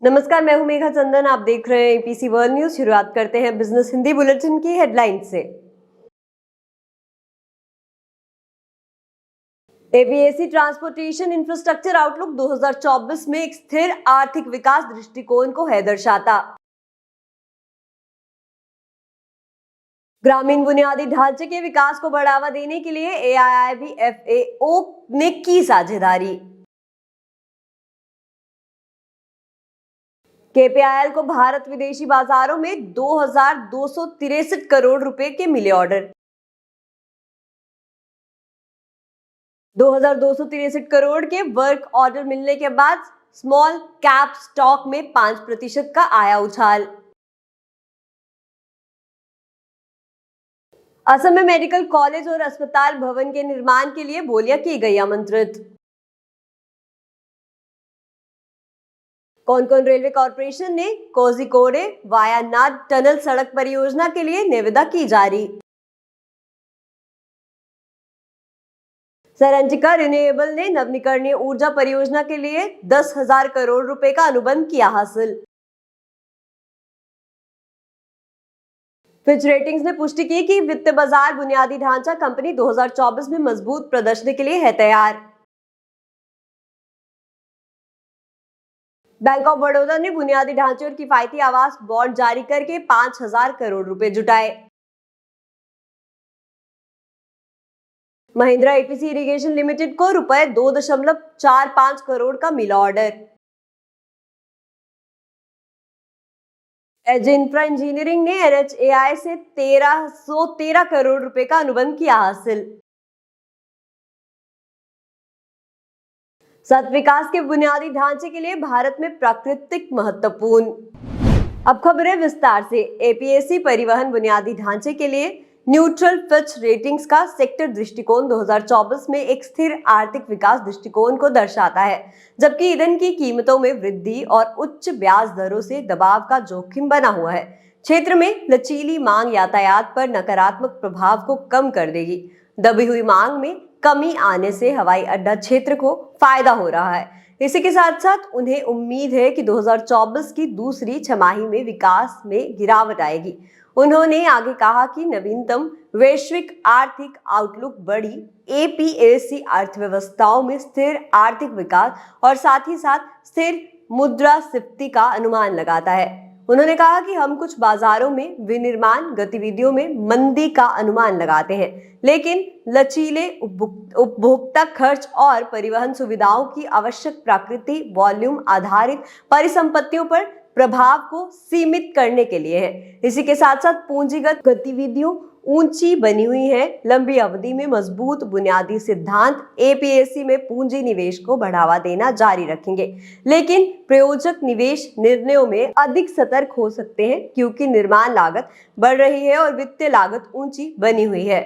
नमस्कार, मैं हूं मेघा चंदन। आप देख रहे हैं एपीसी वर्ल्ड न्यूज। शुरुआत करते हैं बिजनेस हिंदी बुलेटिन की हेडलाइन से। एपीएससी ट्रांसपोर्टेशन इंफ्रास्ट्रक्चर आउटलुक 2024 में एक स्थिर आर्थिक विकास दृष्टिकोण को है दर्शाता। ग्रामीण बुनियादी ढांचे के विकास को बढ़ावा देने के लिए एआईआईबी एफएओ ने की साझेदारी। केपीआईएल को भारत विदेशी बाजारों में 2263 करोड़ रुपए के मिले ऑर्डर। 2263 करोड़ के वर्क ऑर्डर मिलने के बाद स्मॉल कैप स्टॉक में 5% का आया उछाल। असम में मेडिकल कॉलेज और अस्पताल भवन के निर्माण के लिए बोलियां की गई आमंत्रित। कोंकण रेलवे कॉरपोरेशन ने कोझिकोडे वायानाड टनल सड़क परियोजना के लिए निविदा की जारी। सरंटिका रिन्यूएबल ने नवीकरणीय ऊर्जा परियोजना के लिए 10,000 करोड़ रुपए का अनुबंध किया हासिल। फिच रेटिंग्स ने पुष्टि की कि वित्त बाजार बुनियादी ढांचा कंपनी 2024 में मजबूत प्रदर्शन के लिए है तैयार। बैंक ऑफ बड़ौदा ने बुनियादी ढांचे और किफायती आवास बॉन्ड जारी करके 5,000 करोड़ रुपए जुटाए। महिंद्रा एपीसी इरिगेशन लिमिटेड को रुपए 2.45 करोड़ का मिला ऑर्डर। एज इंफ्रा इंजीनियरिंग ने एनएचएआई से 1313 करोड़ रुपए का अनुबंध किया हासिल। सतत विकास के बुनियादी ढांचे के लिए भारत में प्राकृतिक महत्वपूर्ण। अब खबरें विस्तार से। एपीएससी परिवहन बुनियादी ढांचे के लिए न्यूट्रल फिच रेटिंग्स का सेक्टर दृष्टिकोण 2024 में एक स्थिर आर्थिक विकास दृष्टिकोण को दर्शाता है, जबकि ईंधन की कीमतों में वृद्धि और उच्च ब्याज दरों से दबाव का जोखिम बना हुआ है। क्षेत्र में लचीली मांग यातायात पर नकारात्मक प्रभाव को कम कर देगी। दबी हुई मांग में कमी आने से हवाई अड्डा क्षेत्र को फायदा हो रहा है। इसी के साथ साथ उन्हें उम्मीद है कि 2024 की दूसरी छमाही में विकास में गिरावट आएगी। उन्होंने आगे कहा कि नवीनतम वैश्विक आर्थिक आउटलुक बड़ी एपीएससी अर्थव्यवस्थाओं में स्थिर आर्थिक विकास और साथ ही साथ स्थिर मुद्रास्फीति का अनुमान लगाता है। उन्होंने कहा कि हम कुछ बाजारों में विनिर्माण गतिविधियों में मंदी का अनुमान लगाते हैं, लेकिन लचीले उपभोक्ता खर्च और परिवहन सुविधाओं की आवश्यक प्रकृति वॉल्यूम आधारित परिसंपत्तियों पर प्रभाव को सीमित करने के लिए है। इसी के साथ साथ पूंजीगत गतिविधियों ऊंची बनी हुई है। लंबी अवधि में मजबूत बुनियादी सिद्धांत एपीएससी में पूंजी निवेश को बढ़ावा देना जारी रखेंगे, लेकिन प्रायोजक निवेश निर्णयों में अधिक सतर्क हो सकते हैं क्योंकि निर्माण लागत बढ़ रही है और वित्तीय लागत ऊंची बनी हुई है।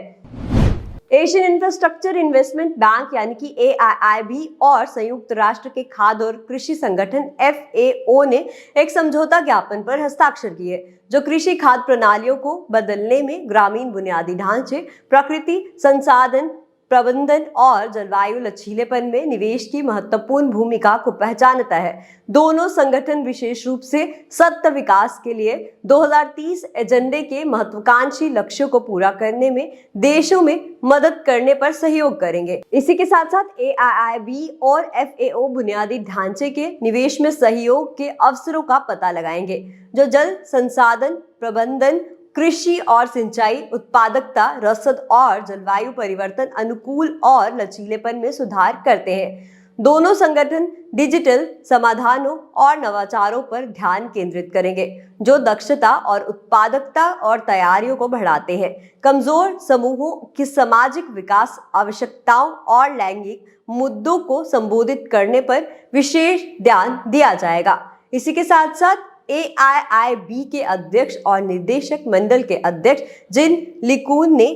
एशियन इंफ्रास्ट्रक्चर इन्वेस्टमेंट बैंक यानी कि एआईआईबी और संयुक्त राष्ट्र के खाद्य और कृषि संगठन एफएओ ने एक समझौता ज्ञापन पर हस्ताक्षर किए, जो कृषि खाद्य प्रणालियों को बदलने में ग्रामीण बुनियादी ढांचे, प्रकृति संसाधन प्रबंधन और जलवायु लचीलेपन में निवेश की महत्वपूर्ण भूमिका को पहचानता है। दोनों संगठन विशेष रूप से सतत विकास के लिए 2030 एजेंडे के महत्वाकांक्षी लक्ष्यों को पूरा करने में देशों में मदद करने पर सहयोग करेंगे। इसी के साथ साथ एआईआईबी और एफएओ बुनियादी ढांचे के निवेश में सहयोग के अवसरों का पता लगाएंगे, जो जल संसाधन प्रबंधन, कृषि और सिंचाई उत्पादकता, रसद और जलवायु परिवर्तन अनुकूल और लचीलेपन में सुधार करते हैं। दोनों संगठन डिजिटल समाधानों और नवाचारों पर ध्यान केंद्रित करेंगे, जो दक्षता और उत्पादकता और तैयारियों को बढ़ाते हैं। कमजोर समूहों की सामाजिक विकास आवश्यकताओं और लैंगिक मुद्दों को संबोधित करने पर विशेष ध्यान दिया जाएगा। इसी के साथ साथ एआईआईबी के अध्यक्ष और निदेशक मंडल के अध्यक्ष जिन लिकून ने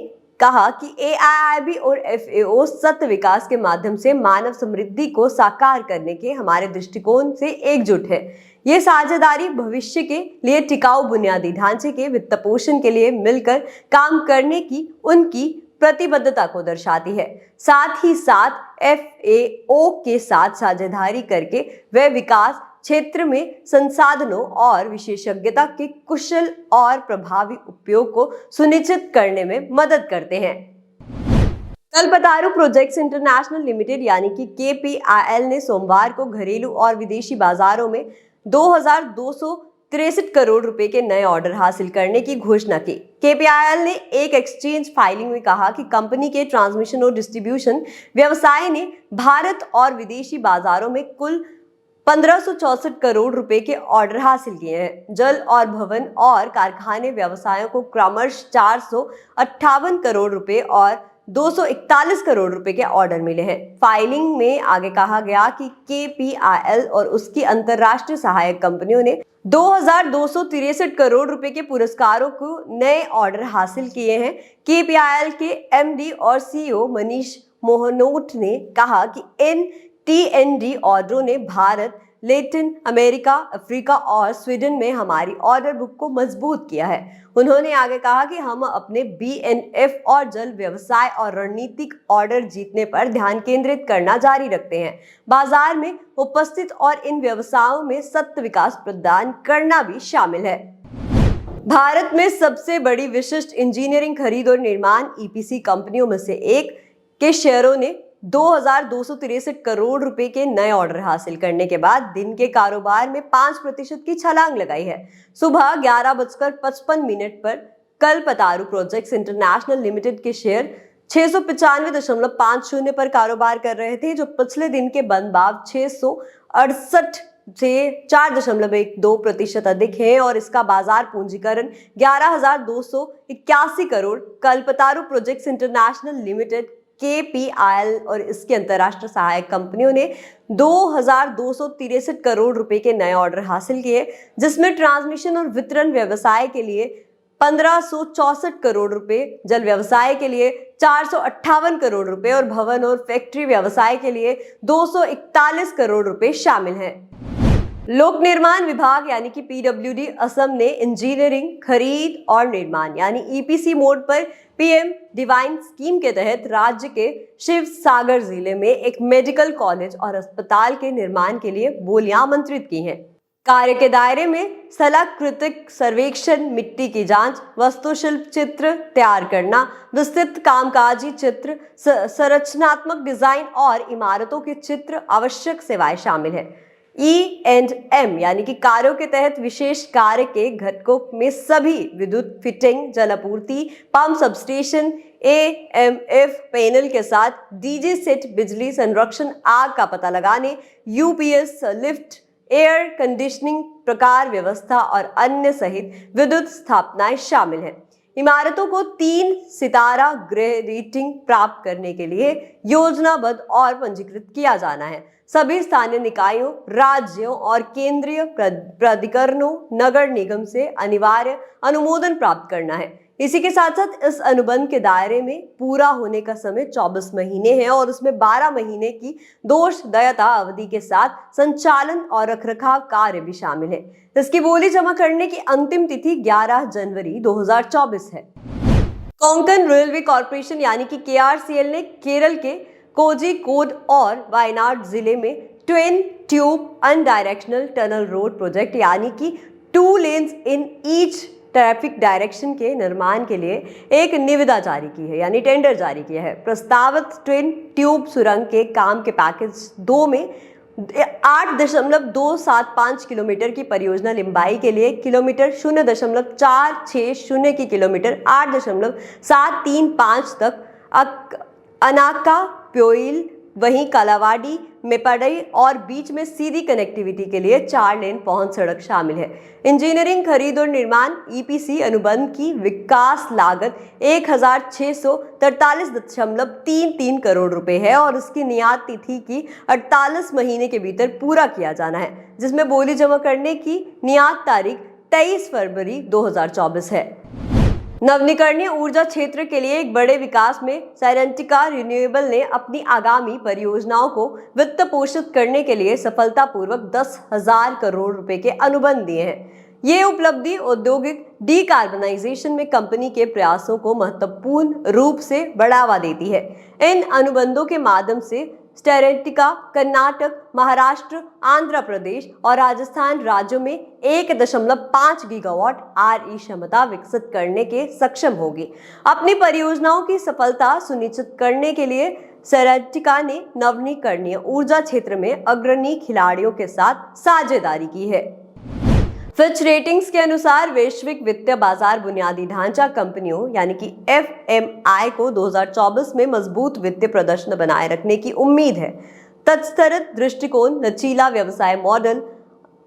कहा कि एआईआईबी और एफएओ सतत विकास के माध्यम से मानव समृद्धि को साकार करने के हमारे दृष्टिकोण से एकजुट है। ये साझेदारी भविष्य के लिए टिकाऊ बुनियादी ढांचे के वित्तपोषण के लिए मिलकर काम करने की उनकी प्रतिबद्धता को दर्शाती है। साथ ही साथ एफएओ के साथ साझेदारी करके वे विकास क्षेत्र में संसाधनों और विशेषज्ञता के कुशल और प्रभावी उपयोग को सुनिश्चित करने में मदद करते हैं। कल्पतारू प्रोजेक्ट्स इंटरनेशनल लिमिटेड यानी कि KPIL ने सोमवार को घरेलू और विदेशी बाजारों में 2,263 करोड़ रुपए के नए ऑर्डर हासिल करने की घोषणा की। KPIL ने एक एक्सचेंज फाइलिंग में कहा कि कंपनी के ट्रांसमिशन और डिस्ट्रीब्यूशन व्यवसाय ने भारत और विदेशी बाजारों में कुल 1564 करोड़ रुपए के ऑर्डर हासिल किए हैं। जल और भवन और कारखाने व्यवसायों को क्रमशः 458 करोड़ रुपए और 241 करोड़ रुपए के ऑर्डर मिले हैं। फाइलिंग में आगे कहा गया कि KPIL और उसकी अंतरराष्ट्रीय सहायक कंपनियों ने 2,263 करोड़ रुपए के पुरस्कारों को नए ऑर्डर हासिल किए हैं। KPIL के MD और CEO मनीष मोहनोट ने कहा कि इन TND ऑर्डरों ने भारत, लैटिन अमेरिका, अफ्रीका और स्वीडन में हमारी ऑर्डर बुक को मजबूत किया है। उन्होंने आगे कहा कि हम अपने BNF और जल व्यवसाय और रणनीतिक ऑर्डर जीतने पर ध्यान केंद्रित करना जारी रखते हैं। बाजार में उपस्थित और इन व्यवसायों में सतत विकास प्रदान करना भी शामिल है। भारत में सबसे बड़ी विशिष्ट इंजीनियरिंग खरीद और निर्माण EPC कंपनियों में से एक के शेयरों ने 2,263 करोड़ रुपए के नए ऑर्डर हासिल करने के बाद दिन के कारोबार में 5% की छलांग लगाई है। सुबह 11:55 पर कल्पतारू प्रोजेक्ट्स इंटरनेशनल लिमिटेड के शेयर 695.50 पर कारोबार कर रहे थे, जो पिछले दिन के बंद भाव 668 से 4.12% अधिक है और इसका बाजार पूंजीकरण 11,281 crore. Kalpataru projects international limited KPIL और इसके अंतरराष्ट्रीय सहायक कंपनियों ने 2,263 करोड़ रुपए के नए ऑर्डर हासिल किए, जिसमें ट्रांसमिशन और वितरण व्यवसाय के लिए 1,564 करोड़ रुपए, जल व्यवसाय के लिए 458 करोड़ रुपए और भवन और फैक्ट्री व्यवसाय के लिए 241 करोड़ रुपए शामिल हैं। लोक निर्माण विभाग यानी कि PWD असम ने इंजीनियरिंग खरीद और निर्माण यानी EPC मोड पर PM डिवाइन स्कीम के तहत राज्य के शिव सागर जिले में एक मेडिकल कॉलेज और अस्पताल के निर्माण के लिए बोलियां आमंत्रित की हैं। कार्य के दायरे में स्थलाकृतिक सर्वेक्षण, मिट्टी की जांच, वास्तुशिल्प चित्र तैयार करना, विस्तृत कामकाजी चित्र, संरचनात्मक डिजाइन और इमारतों के चित्र आवश्यक सेवाएं शामिल है। E&M यानी कि कार्यों के तहत विशेष कार्य के घटकों में सभी विद्युत फिटिंग, जलापूर्ति, पंप, सबस्टेशन, AMF पैनल के साथ DG सेट, बिजली संरक्षण, आग का पता लगाने, UPS, लिफ्ट, एयर कंडीशनिंग, प्रकार व्यवस्था और अन्य सहित विद्युत स्थापनाएं शामिल हैं। इमारतों को 3 सितारा गृह रेटिंग प्राप्त करने के लिए योजनाबद्ध और पंजीकृत किया जाना है। सभी स्थानीय निकायों, राज्यों और केंद्रीय प्राधिकरणों, नगर निगम से अनिवार्य अनुमोदन प्राप्त करना है। इसी के साथ साथ इस अनुबंध के दायरे में पूरा होने का समय 24 महीने है और उसमें 12 महीने की दोष दयता अवधि के साथ संचालन और रखरखाव कार्य भी शामिल है। इसकी बोली जमा करने की अंतिम तिथि 11 जनवरी 2024 है। कोंकण रेलवे कॉर्पोरेशन यानी कि KRCL ने केरल के कोझिकोड और वायनाड जिले में twin tube unidirectional tunnel road project यानी कि 2 lanes in each traffic direction के निर्माण के लिए एक निविदा जारी की है यानी टेंडर जारी किया है। प्रस्तावित ट्विन ट्यूब सुरंग के काम के पैकेज 2 में 8.275 किलोमीटर की परियोजना लंबाई के लिए किलोमीटर 0.460 की किलोमीटर 8.735 तक अनाका प्योइल, वहीं कालावाड़ी, मेपाडई और बीच में सीधी कनेक्टिविटी के लिए 4 लेन पहुंच सड़क शामिल है। इंजीनियरिंग खरीद और निर्माण EPC अनुबंध की विकास लागत 1,643.33 करोड़ रुपए है और इसकी नियत तिथि की 48 महीने के भीतर पूरा किया जाना है, जिसमें बोली जमा करने की नियत तारीख 23 फरवरी 2024 है। नवनीकरणीय ऊर्जा क्षेत्र के लिए एक बड़े विकास में साइरेंटिका रिन्यूएबल ने अपनी आगामी परियोजनाओं को वित्त पोषित करने के लिए सफलतापूर्वक 10,000 करोड़ रुपए के अनुबंध दिए हैं। ये उपलब्धि औद्योगिक डीकार्बनाइजेशन में कंपनी के प्रयासों को महत्वपूर्ण रूप से बढ़ावा देती है। इन अनुबंधों के माध्यम से स्टेरेटिका कर्नाटक, महाराष्ट्र, आंध्र प्रदेश और राजस्थान राज्यों में 1.5 गीगावाट RE क्षमता विकसित करने के सक्षम होगी। अपनी परियोजनाओं की सफलता सुनिश्चित करने के लिए स्टेरेटिका ने नवीकरणीय ऊर्जा क्षेत्र में अग्रणी खिलाड़ियों के साथ साझेदारी की है। फिच रेटिंग्स के अनुसार वैश्विक वित्तीय बाजार बुनियादी ढांचा कंपनियों यानी कि FMI को 2024 में मजबूत वित्तीय प्रदर्शन बनाए रखने की उम्मीद है। तत्सरित दृष्टिकोण, लचीला व्यवसाय मॉडल,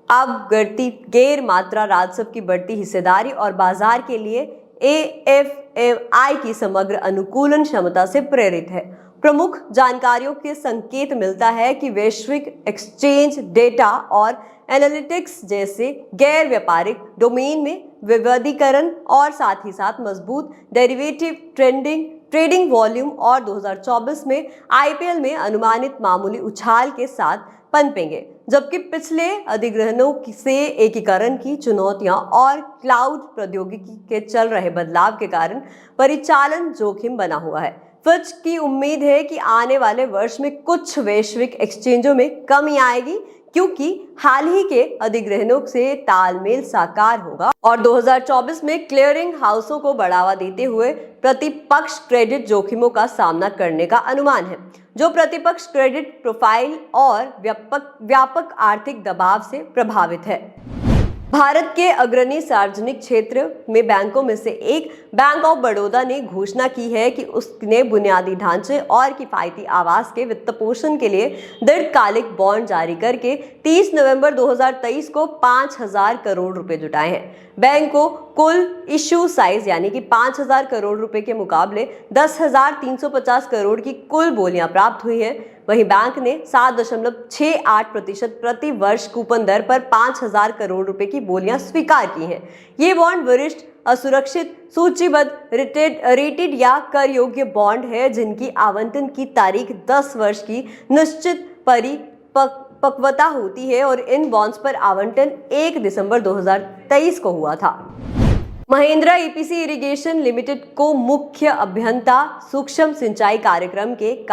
अब बढ़ती गैर मात्रा राजस्व की बढ़ती हिस्सेदारी और बाजार के लिए AFMI की समग्र अनुकूलन क्षमता से प्रेरित है। प्रमुख जानकारियों के संकेत मिलता है कि वैश्विक एक्सचेंज, डेटा और एनालिटिक्स जैसे गैर व्यापारिक डोमेन में विविधीकरण और साथ ही साथ मजबूत डेरिवेटिव ट्रेडिंग वॉल्यूम और 2024 में IPL में अनुमानित मामूली उछाल के साथ पनपेंगे, जबकि पिछले अधिग्रहणों से एकीकरण की चुनौतियां और क्लाउड प्रौद्योगिकी के चल रहे बदलाव के कारण परिचालन जोखिम बना हुआ है। फिच की उम्मीद है कि आने वाले वर्ष में कुछ वैश्विक एक्सचेंजों में कमी आएगी, क्योंकि हाल ही के अधिग्रहणों से तालमेल साकार होगा और 2024 में क्लियरिंग हाउसों को बढ़ावा देते हुए प्रतिपक्ष क्रेडिट जोखिमों का सामना करने का अनुमान है, जो प्रतिपक्ष क्रेडिट प्रोफाइल और व्यापक आर्थिक दबाव से प्रभावित है। भारत के अग्रणी सार्वजनिक क्षेत्र में बैंकों में से एक बैंक ऑफ बड़ौदा ने घोषणा की है कि उसने बुनियादी ढांचे और किफायती आवास के वित्तपोषण के लिए दीर्घकालिक बॉन्ड जारी करके 30 नवंबर 2023 को 5,000 करोड़ रुपए जुटाए हैं। बैंक को कुल इश्यू साइज यानी कि 5,000 करोड़ रुपए के मुकाबले 10,350 करोड़ की कुल बोलियां प्राप्त हुई है। वहीं बैंक ने 7.68% प्रति वर्ष कूपन दर पर 5,000 करोड़ रुपए की बोलियां स्वीकार की हैं। ये बॉन्ड वरिष्ठ, असुरक्षित, सूचीबद्ध, रेटेड या कर योग्य बॉन्ड है, जिनकी आवंटन की तारीख 10 वर्ष की निश्चित परिपक्वता होती है और इन बॉन्ड्स पर आवंटन 1 दिसंबर 2023 को हुआ था। महिंद्रा EPC इरिगेशन लिमिटेड को मुख्य अभियंता सूक्ष्म सिंचाई कार्यक्रम के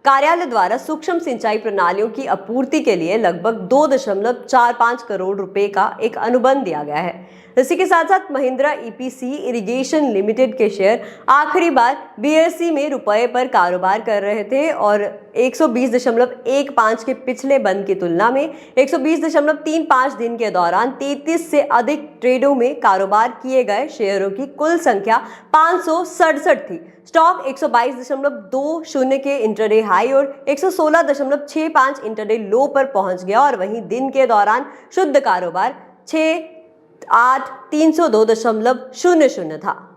कार्यालय द्वारा सूक्ष्म सिंचाई प्रणालियों की आपूर्ति के लिए लगभग 2.45 करोड़ रुपए का एक अनुबंध दिया गया है। इसी के साथ साथ महिंद्रा EPC इरिगेशन लिमिटेड के शेयर आखिरी बार BSE में रुपए पर कारोबार कर रहे थे और 120.15 के पिछले बंद की तुलना में 120.35 दिन के दौरान 33 से अधिक ट्रेडों में कारोबार किए गए शेयरों की कुल संख्या 567 थी। स्टॉक 122.20 के इंटरडे हाई और 116.65 इंटरडे लो पर पहुंच गया और वहीं दिन के दौरान शुद्ध कारोबार 302.00 था।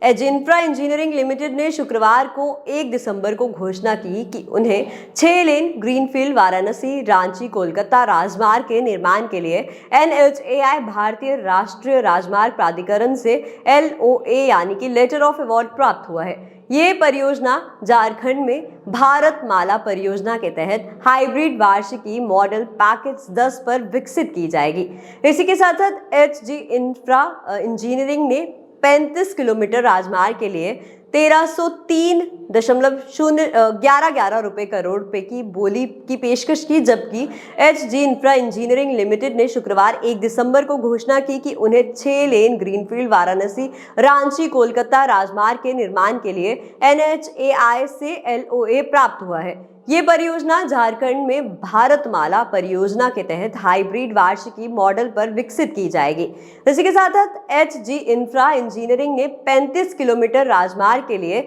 एजिंफ्रा इंजीनियरिंग लिमिटेड ने शुक्रवार को 1 दिसंबर को घोषणा की कि उन्हें 6 लेन ग्रीनफील्ड वाराणसी रांची कोलकाता राजमार्ग के निर्माण के लिए NHAI भारतीय राष्ट्रीय राजमार्ग प्राधिकरण से LOA यानी कि लेटर ऑफ अवॉर्ड प्राप्त हुआ है। ये परियोजना झारखंड में भारत माला परियोजना के तहत हाइब्रिड वार्षिकी मॉडल पैकेज 10 पर विकसित की जाएगी। इसी के साथ साथ HG इंफ्रा इंजीनियरिंग ने 35 किलोमीटर राजमार्ग के लिए 1303.1111 रुपए करोड़ रुपए की बोली की पेशकश की, जबकि HG इंफ्रा इंजीनियरिंग लिमिटेड ने शुक्रवार 1 दिसंबर को घोषणा की कि उन्हें 6 लेन ग्रीनफील्ड वाराणसी रांची कोलकाता राजमार्ग के निर्माण के लिए NHAI से LOA प्राप्त हुआ है। ये परियोजना झारखंड में भारतमाला परियोजना के तहत हाइब्रिड वार्षिकी मॉडल पर विकसित की जाएगी। इसी के साथ साथ HG इंफ्रा इंजीनियरिंग ने 35 किलोमीटर राजमार्ग के लिए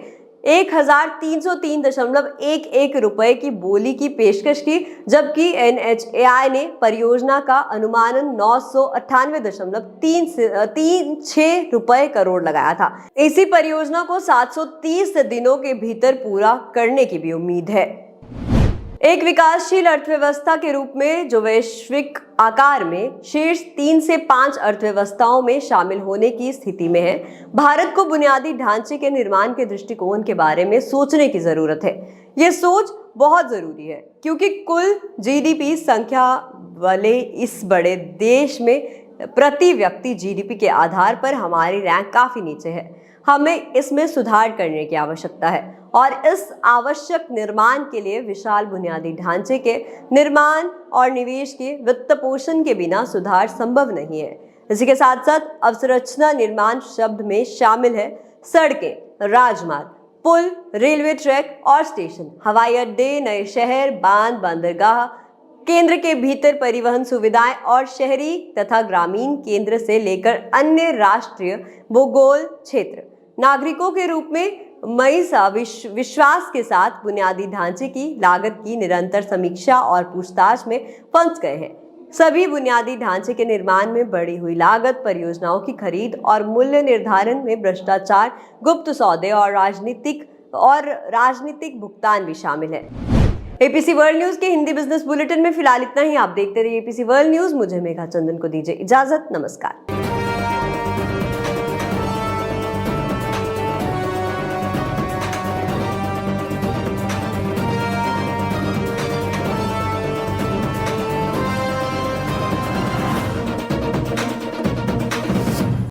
1,303.11 रुपए की बोली की पेशकश की, जबकि NHAI ने परियोजना का अनुमानन 998.36 रुपए करोड़ लगाया था। इसी परियोजना को 730 दिनों के भीतर पूरा करने की भी उम्मीद है। एक विकासशील अर्थव्यवस्था के रूप में जो वैश्विक आकार में शीर्ष 3 से 5 अर्थव्यवस्थाओं में शामिल होने की स्थिति में है, भारत को बुनियादी ढांचे के निर्माण के दृष्टिकोण के बारे में सोचने की जरूरत है। ये सोच बहुत जरूरी है क्योंकि कुल GDP संख्या वाले इस बड़े देश में प्रति व्यक्ति GDP के आधार पर हमारी रैंक काफी नीचे है। हमें इसमें सुधार करने की आवश्यकता है और इस आवश्यक निर्माण के लिए विशाल बुनियादी ढांचे के निर्माण और निवेश के वित्त पोषण के बिना सुधार संभव नहीं है। इसी के साथ साथ अवसंरचना निर्माण शब्द में शामिल है सड़कें, राजमार्ग, पुल, रेलवे ट्रैक और स्टेशन, हवाई अड्डे, नए शहर, बांध, बंदरगाह, केंद्र के भीतर परिवहन सुविधाएं और शहरी तथा ग्रामीण केंद्र से लेकर अन्य राष्ट्रीय भूगोल क्षेत्र। नागरिकों के रूप में मईसा विश्वास के साथ बुनियादी ढांचे की लागत की निरंतर समीक्षा और पूछताछ में फंस गए हैं। सभी बुनियादी ढांचे के निर्माण में बढ़ी हुई लागत, परियोजनाओं की खरीद और मूल्य निर्धारण में भ्रष्टाचार, गुप्त सौदे और राजनीतिक भुगतान भी शामिल है। एपीसी वर्ल्ड न्यूज के हिंदी बिजनेस बुलेटिन में फिलहाल इतना ही। आप देखते रहिए एपीसी वर्ल्ड न्यूज। मुझे मेघा चंदन को दीजिए इजाजत। नमस्कार।